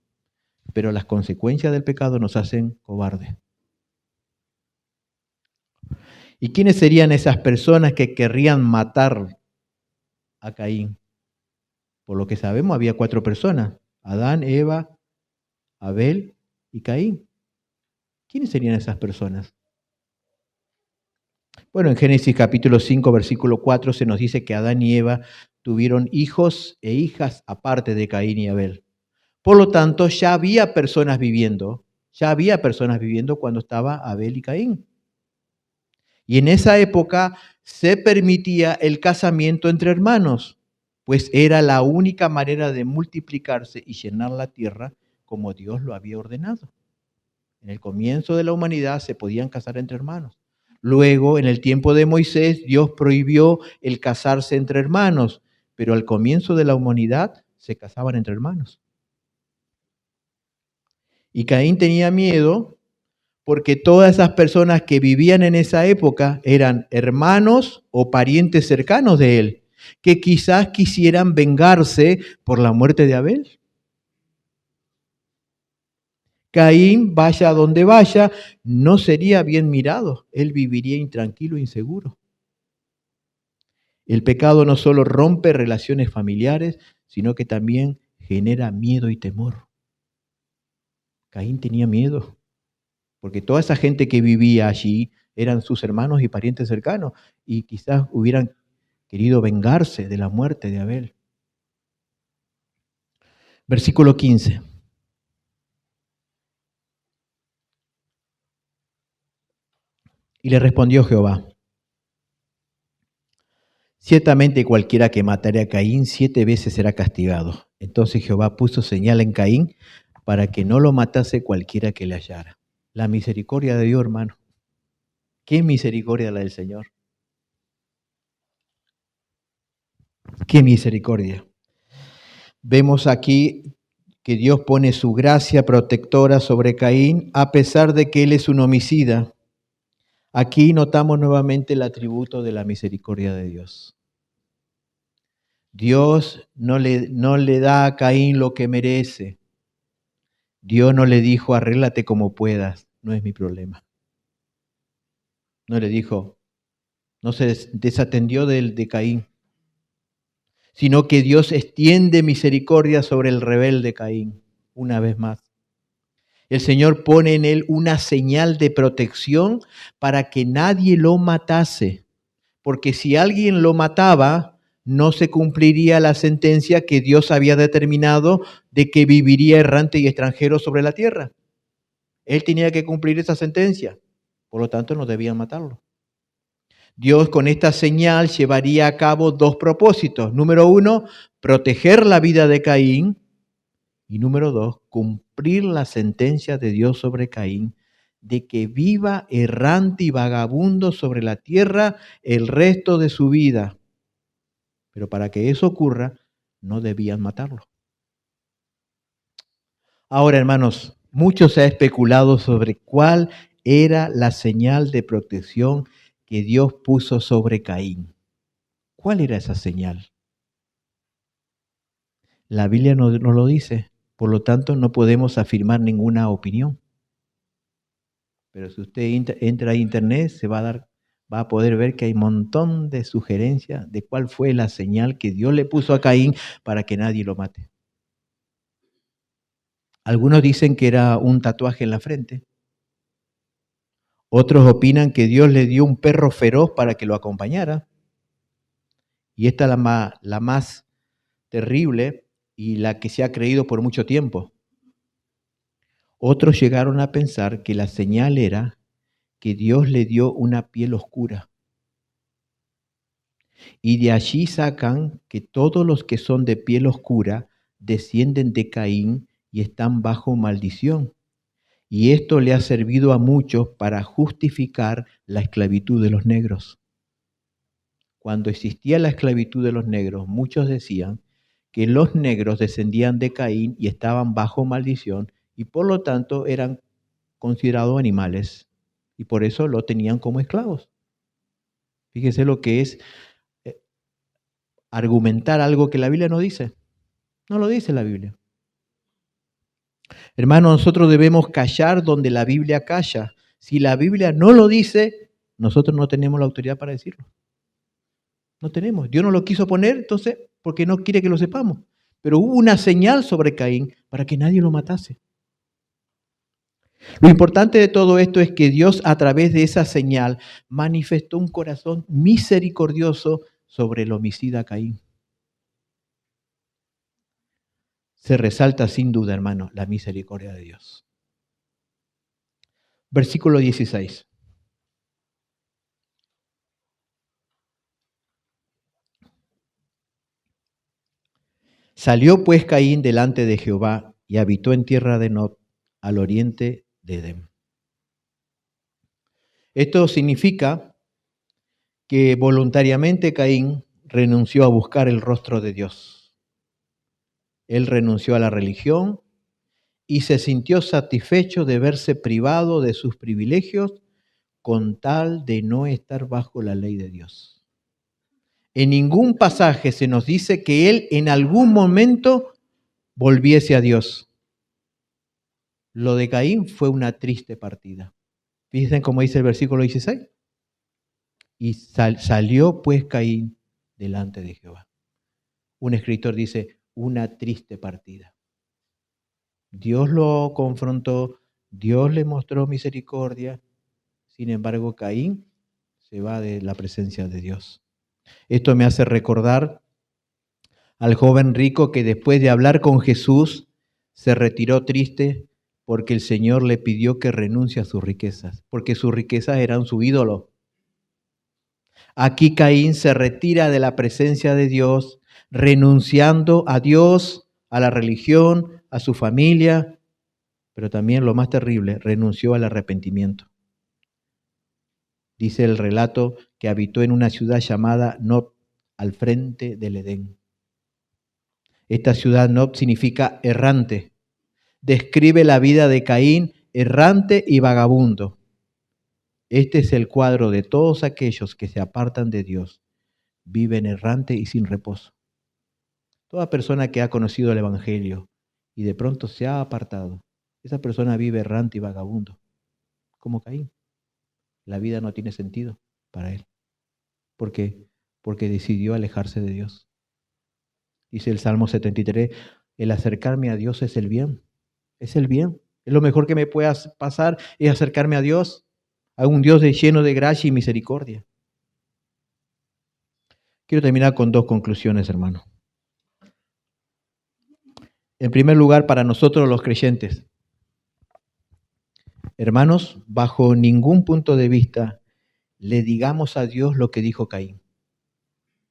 Pero las consecuencias del pecado nos hacen cobardes. ¿Y quiénes serían esas personas que querrían matar a Caín? Por lo que sabemos, había 4 personas: Adán, Eva, Abel y Caín. ¿Quiénes serían esas personas? Bueno, en Génesis capítulo 5, versículo 4 se nos dice que Adán y Eva tuvieron hijos e hijas aparte de Caín y Abel. Por lo tanto, ya había personas viviendo cuando estaba Abel y Caín. Y en esa época se permitía el casamiento entre hermanos, pues era la única manera de multiplicarse y llenar la tierra como Dios lo había ordenado. En el comienzo de la humanidad se podían casar entre hermanos. Luego, en el tiempo de Moisés, Dios prohibió el casarse entre hermanos, pero al comienzo de la humanidad se casaban entre hermanos. Y Caín tenía miedo porque todas esas personas que vivían en esa época eran hermanos o parientes cercanos de él, que quizás quisieran vengarse por la muerte de Abel. Caín, vaya a donde vaya, no sería bien mirado. Él viviría intranquilo e inseguro. El pecado no solo rompe relaciones familiares, sino que también genera miedo y temor. Caín tenía miedo, porque toda esa gente que vivía allí eran sus hermanos y parientes cercanos, y quizás hubieran querido vengarse de la muerte de Abel. Versículo 15. Y le respondió Jehová: ciertamente cualquiera que matare a Caín 7 veces será castigado. Entonces Jehová puso señal en Caín para que no lo matase cualquiera que le hallara. La misericordia de Dios, hermano. ¿Qué misericordia la del Señor? ¿Qué misericordia? Vemos aquí que Dios pone su gracia protectora sobre Caín a pesar de que él es un homicida. Aquí notamos nuevamente el atributo de la misericordia de Dios. Dios no le da a Caín lo que merece. Dios no le dijo, arréglate como puedas, no es mi problema. No le dijo, no se desatendió de Caín, sino que Dios extiende misericordia sobre el rebelde Caín, una vez más. El Señor pone en él una señal de protección para que nadie lo matase, porque si alguien lo mataba, no se cumpliría la sentencia que Dios había determinado de que viviría errante y extranjero sobre la tierra. Él tenía que cumplir esa sentencia, por lo tanto no debían matarlo. Dios con esta señal llevaría a cabo 2 propósitos. Número 1, proteger la vida de Caín. Y número 2, cumplir la sentencia de Dios sobre Caín de que viva errante y vagabundo sobre la tierra el resto de su vida. Pero para que eso ocurra, no debían matarlo. Ahora, hermanos, mucho se ha especulado sobre cuál era la señal de protección que Dios puso sobre Caín. ¿Cuál era esa señal? La Biblia no lo dice. Por lo tanto, no podemos afirmar ninguna opinión. Pero si usted entra a internet, va a poder ver que hay un montón de sugerencias de cuál fue la señal que Dios le puso a Caín para que nadie lo mate. Algunos dicen que era un tatuaje en la frente. Otros opinan que Dios le dio un perro feroz para que lo acompañara. Y esta es la más terrible y la que se ha creído por mucho tiempo. Otros llegaron a pensar que la señal era que Dios le dio una piel oscura. Y de allí sacan que todos los que son de piel oscura descienden de Caín y están bajo maldición. Y esto le ha servido a muchos para justificar la esclavitud de los negros. Cuando existía la esclavitud de los negros, muchos decían que los negros descendían de Caín y estaban bajo maldición y por lo tanto eran considerados animales y por eso lo tenían como esclavos. Fíjese lo que es argumentar algo que la Biblia no dice. No lo dice la Biblia. Hermanos, nosotros debemos callar donde la Biblia calla. Si la Biblia no lo dice, nosotros no tenemos la autoridad para decirlo. No tenemos. Dios no lo quiso poner, entonces, porque no quiere que lo sepamos. Pero hubo una señal sobre Caín para que nadie lo matase. Lo importante de todo esto es que Dios, a través de esa señal, manifestó un corazón misericordioso sobre el homicida Caín. Se resalta sin duda, hermano, la misericordia de Dios. Versículo 16. Salió pues Caín delante de Jehová y habitó en tierra de Nod, al oriente de Edén. Esto significa que voluntariamente Caín renunció a buscar el rostro de Dios. Él renunció a la religión y se sintió satisfecho de verse privado de sus privilegios con tal de no estar bajo la ley de Dios. En ningún pasaje se nos dice que él en algún momento volviese a Dios. Lo de Caín fue una triste partida. Fíjense cómo dice el versículo 16. Y salió pues Caín delante de Jehová. Un escritor dice, una triste partida. Dios lo confrontó, Dios le mostró misericordia, sin embargo Caín se va de la presencia de Dios. Esto me hace recordar al joven rico que después de hablar con Jesús se retiró triste porque el Señor le pidió que renuncie a sus riquezas, porque sus riquezas eran su ídolo. Aquí Caín se retira de la presencia de Dios, renunciando a Dios, a la religión, a su familia, pero también lo más terrible, renunció al arrepentimiento. Dice el relato que habitó en una ciudad llamada Nod, al frente del Edén. Esta ciudad Nod significa errante. Describe la vida de Caín, errante y vagabundo. Este es el cuadro de todos aquellos que se apartan de Dios, viven errante y sin reposo. Toda persona que ha conocido el Evangelio y de pronto se ha apartado, esa persona vive errante y vagabundo, como Caín. La vida no tiene sentido para él. ¿Por qué? Porque decidió alejarse de Dios. Dice el Salmo 73, el acercarme a Dios es el bien. Es el bien. Es lo mejor que me pueda pasar, es acercarme a Dios, a un Dios lleno de gracia y misericordia. Quiero terminar con dos conclusiones, hermano. En primer lugar, para nosotros los creyentes, hermanos, bajo ningún punto de vista le digamos a Dios lo que dijo Caín.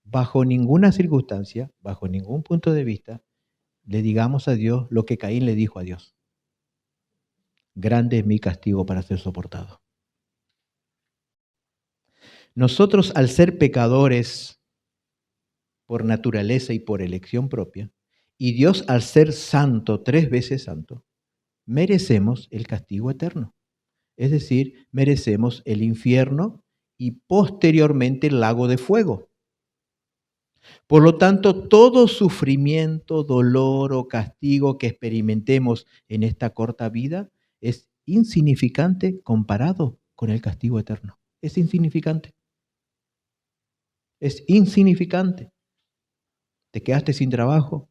Bajo ninguna circunstancia, bajo ningún punto de vista, le digamos a Dios lo que Caín le dijo a Dios. Grande es mi castigo para ser soportado. Nosotros, al ser pecadores por naturaleza y por elección propia, y Dios al ser santo, 3 veces santo, merecemos el castigo eterno. Es decir, merecemos el infierno y posteriormente el lago de fuego. Por lo tanto, todo sufrimiento, dolor o castigo que experimentemos en esta corta vida es insignificante comparado con el castigo eterno. Es insignificante. Es insignificante. Te quedaste sin trabajo,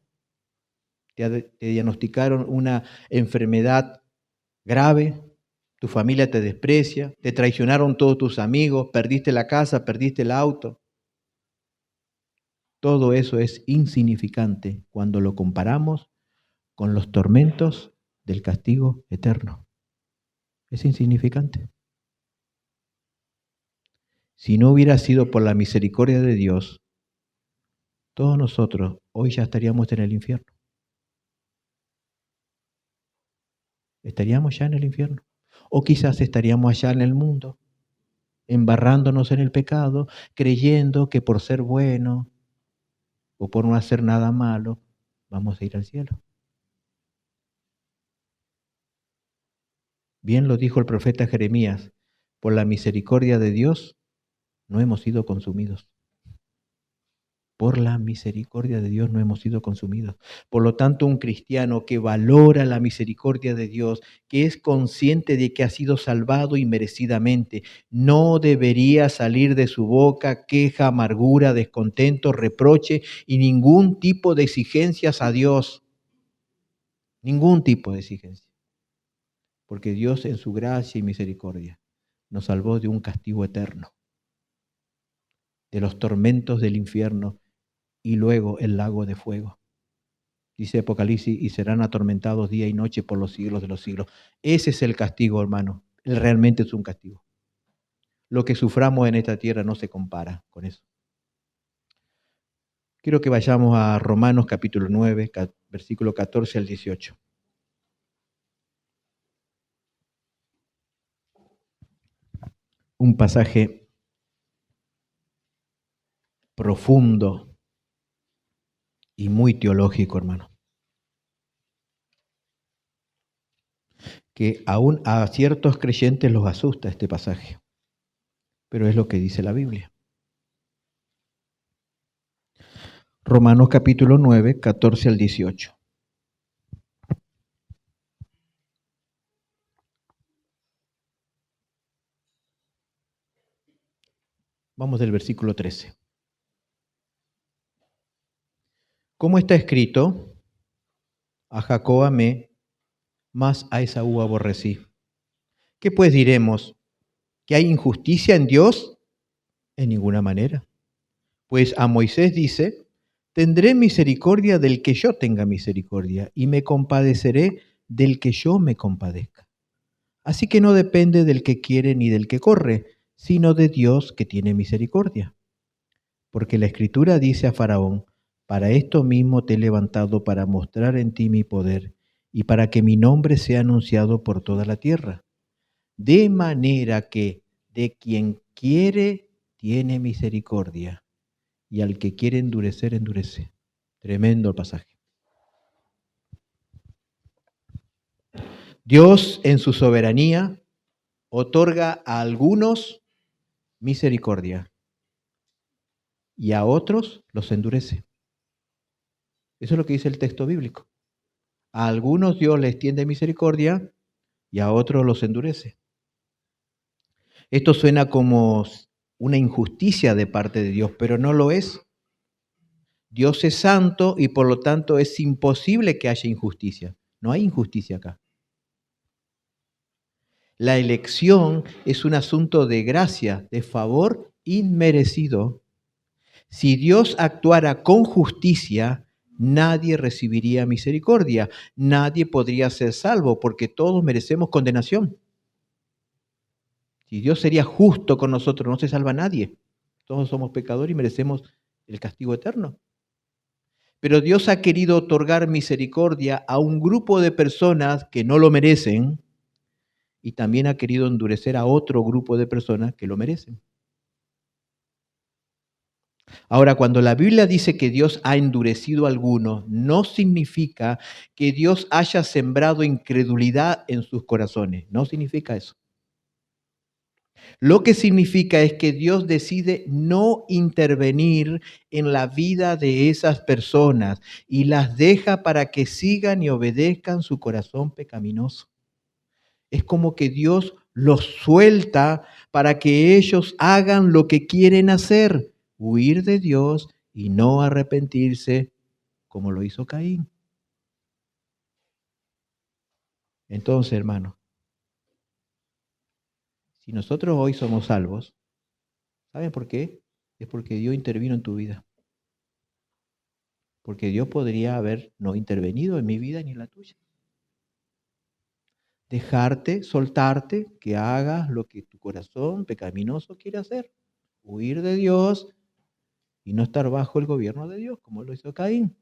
te diagnosticaron una enfermedad grave, tu familia te desprecia, te traicionaron todos tus amigos, perdiste la casa, perdiste el auto. Todo eso es insignificante cuando lo comparamos con los tormentos del castigo eterno. Es insignificante. Si no hubiera sido por la misericordia de Dios, todos nosotros hoy ya estaríamos en el infierno. Estaríamos ya en el infierno. O quizás estaríamos allá en el mundo, embarrándonos en el pecado, creyendo que por ser bueno o por no hacer nada malo, vamos a ir al cielo. Bien lo dijo el profeta Jeremías, por la misericordia de Dios no hemos sido consumidos. Por la misericordia de Dios no hemos sido consumidos. Por lo tanto, un cristiano que valora la misericordia de Dios, que es consciente de que ha sido salvado inmerecidamente, no debería salir de su boca queja, amargura, descontento, reproche y ningún tipo de exigencias a Dios. Ningún tipo de exigencia. Porque Dios en su gracia y misericordia nos salvó de un castigo eterno, de los tormentos del infierno y luego el lago de fuego. Dice Apocalipsis, y serán atormentados día y noche por los siglos de los siglos. Ese es el castigo, hermano. Él realmente es un castigo. Lo que suframos en esta tierra no se compara con eso. Quiero que vayamos a Romanos capítulo 9, versículo 14 al 18. Un pasaje profundo y muy teológico, hermano. Que aún a ciertos creyentes los asusta este pasaje, pero es lo que dice la Biblia. Romanos capítulo 9, 14 al 18. Vamos del versículo 13. Como está escrito, a Jacob amé, mas a Esaú aborrecí. ¿Qué pues diremos? ¿Que hay injusticia en Dios? En ninguna manera. Pues a Moisés dice, tendré misericordia del que yo tenga misericordia, y me compadeceré del que yo me compadezca. Así que no depende del que quiere ni del que corre, sino de Dios que tiene misericordia. Porque la Escritura dice a Faraón, para esto mismo te he levantado para mostrar en ti mi poder, y para que mi nombre sea anunciado por toda la tierra. De manera que de quien quiere tiene misericordia, y al que quiere endurecer, endurece. Tremendo el pasaje. Dios en su soberanía otorga a algunos misericordia y a otros los endurece. Eso es lo que dice el texto bíblico. A algunos Dios les tiende misericordia y a otros los endurece. Esto suena como una injusticia de parte de Dios, pero no lo es. Dios es santo y por lo tanto es imposible que haya injusticia. No hay injusticia acá. La elección es un asunto de gracia, de favor inmerecido. Si Dios actuara con justicia, nadie recibiría misericordia, nadie podría ser salvo, porque todos merecemos condenación. Si Dios sería justo con nosotros, no se salva nadie. Todos somos pecadores y merecemos el castigo eterno. Pero Dios ha querido otorgar misericordia a un grupo de personas que no lo merecen y también ha querido endurecer a otro grupo de personas que lo merecen. Ahora, cuando la Biblia dice que Dios ha endurecido a algunos, no significa que Dios haya sembrado incredulidad en sus corazones. No significa eso. Lo que significa es que Dios decide no intervenir en la vida de esas personas y las deja para que sigan y obedezcan su corazón pecaminoso. Es como que Dios los suelta para que ellos hagan lo que quieren hacer, huir de Dios y no arrepentirse como lo hizo Caín. Entonces, hermano, si nosotros hoy somos salvos, ¿saben por qué? Es porque Dios intervino en tu vida. Porque Dios podría haber no intervenido en mi vida ni en la tuya. Dejarte, soltarte, que hagas lo que tu corazón pecaminoso quiere hacer. Huir de Dios y no estar bajo el gobierno de Dios, como lo hizo Caín.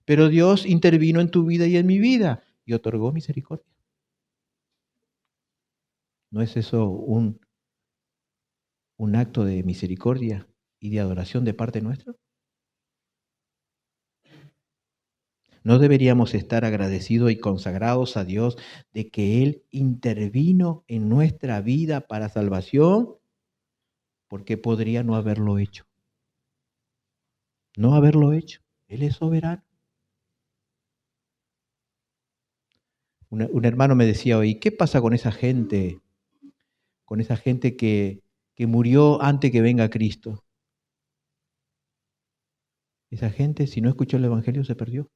Pero Dios intervino en tu vida y en mi vida y otorgó misericordia. ¿No es eso un acto de misericordia y de adoración de parte nuestra? ¿No deberíamos estar agradecidos y consagrados a Dios de que Él intervino en nuestra vida para salvación? Porque podría no haberlo hecho. No haberlo hecho. Él es soberano. Un hermano me decía hoy, ¿qué pasa con esa gente? Con esa gente que murió antes que venga Cristo. Esa gente, si no escuchó el Evangelio, se perdió.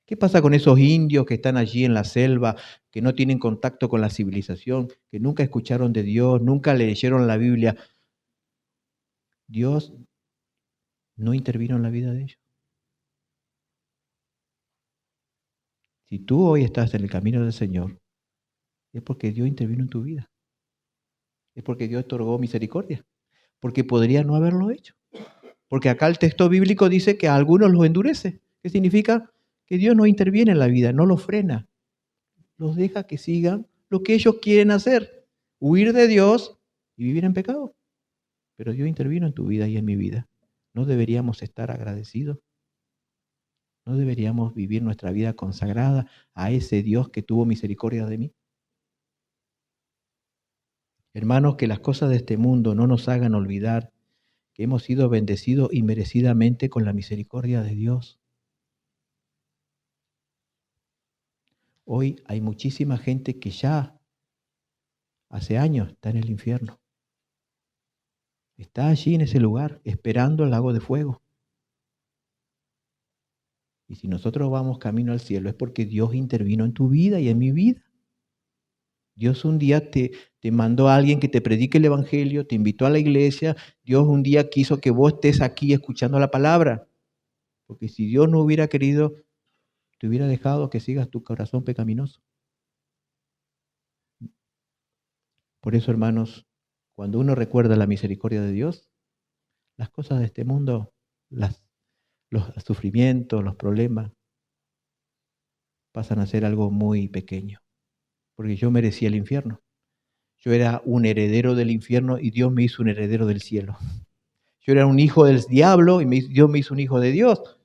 ¿Qué pasa con esos indios que están allí en la selva, que no tienen contacto con la civilización, que nunca escucharon de Dios, nunca leyeron la Biblia? Dios no intervino en la vida de ellos. Si tú hoy estás en el camino del Señor, es porque Dios intervino en tu vida. Es porque Dios otorgó misericordia. Porque podría no haberlo hecho. Porque acá el texto bíblico dice que a algunos los endurece. ¿Qué significa? Que Dios no interviene en la vida, no los frena. Los deja que sigan lo que ellos quieren hacer. Huir de Dios y vivir en pecado. Pero Dios intervino en tu vida y en mi vida. ¿No deberíamos estar agradecidos? ¿No deberíamos vivir nuestra vida consagrada a ese Dios que tuvo misericordia de mí? Hermanos, que las cosas de este mundo no nos hagan olvidar que hemos sido bendecidos inmerecidamente con la misericordia de Dios. Hoy hay muchísima gente que ya hace años está en el infierno. Está allí en ese lugar esperando el lago de fuego. Y si nosotros vamos camino al cielo es porque Dios intervino en tu vida y en mi vida. Dios un día te mandó a alguien que te predique el Evangelio, te invitó a la iglesia. Dios un día quiso que vos estés aquí escuchando la palabra. Porque si Dios no hubiera querido, te hubiera dejado que sigas tu corazón pecaminoso. Por eso, hermanos, cuando uno recuerda la misericordia de Dios, las cosas de este mundo, los sufrimientos, los problemas, pasan a ser algo muy pequeño. Porque yo merecía el infierno. Yo era un heredero del infierno y Dios me hizo un heredero del cielo. Yo era un hijo del diablo y Dios me hizo un hijo de Dios.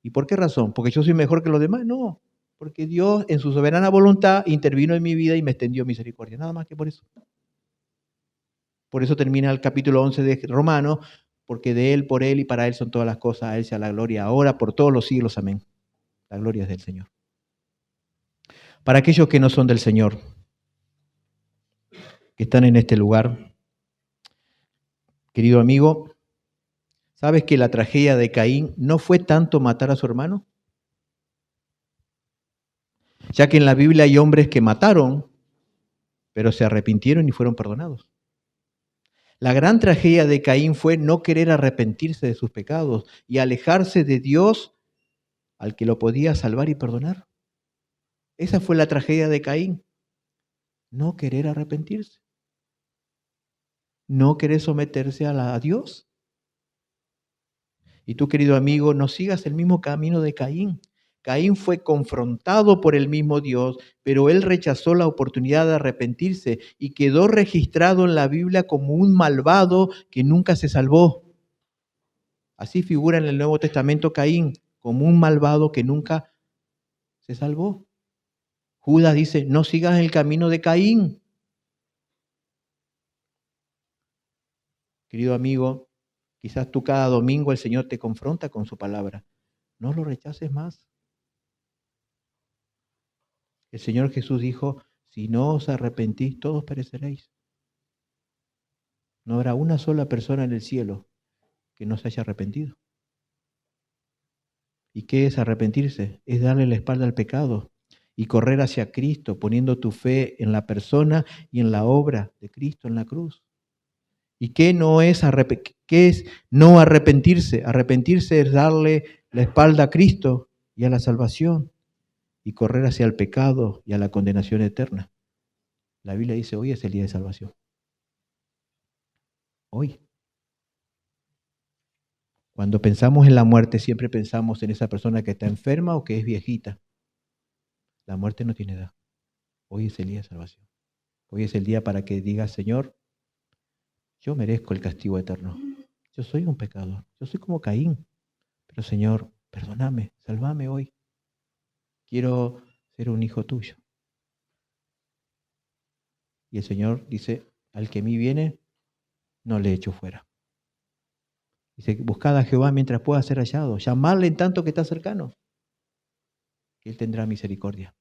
¿Y por qué razón? ¿Porque yo soy mejor que los demás? No, porque Dios en su soberana voluntad intervino en mi vida y me extendió misericordia. Nada más que por eso. Por eso termina el capítulo 11 de Romanos, porque de Él, por Él y para Él son todas las cosas. A Él sea la gloria ahora, por todos los siglos. Amén. La gloria es del Señor. Para aquellos que no son del Señor, que están en este lugar, querido amigo, ¿sabes que la tragedia de Caín no fue tanto matar a su hermano? Ya que en la Biblia hay hombres que mataron, pero se arrepintieron y fueron perdonados. La gran tragedia de Caín fue no querer arrepentirse de sus pecados y alejarse de Dios al que lo podía salvar y perdonar. Esa fue la tragedia de Caín. No querer arrepentirse. No querer someterse a Dios. Y tú, querido amigo, no sigas el mismo camino de Caín. Caín fue confrontado por el mismo Dios, pero él rechazó la oportunidad de arrepentirse y quedó registrado en la Biblia como un malvado que nunca se salvó. Así figura en el Nuevo Testamento Caín, como un malvado que nunca se salvó. Judas dice, no sigas el camino de Caín. Querido amigo, quizás tú cada domingo el Señor te confronta con su palabra. No lo rechaces más. El Señor Jesús dijo, si no os arrepentís, todos pereceréis. No habrá una sola persona en el cielo que no se haya arrepentido. ¿Y qué es arrepentirse? Es darle la espalda al pecado y correr hacia Cristo, poniendo tu fe en la persona y en la obra de Cristo en la cruz. ¿Y qué es no arrepentirse? Arrepentirse es darle la espalda a Cristo y a la salvación y correr hacia el pecado y a la condenación eterna. La Biblia dice, hoy es el día de salvación. Hoy. Cuando pensamos en la muerte, siempre pensamos en esa persona que está enferma o que es viejita. La muerte no tiene edad. Hoy es el día de salvación. Hoy es el día para que digas, Señor, yo merezco el castigo eterno. Yo soy un pecador. Yo soy como Caín. Pero Señor, perdóname, sálvame hoy. Quiero ser un hijo tuyo. Y el Señor dice, al que a mí viene, no le echo fuera. Dice, buscad a Jehová mientras pueda ser hallado. Llamadle en tanto que está cercano, que Él tendrá misericordia.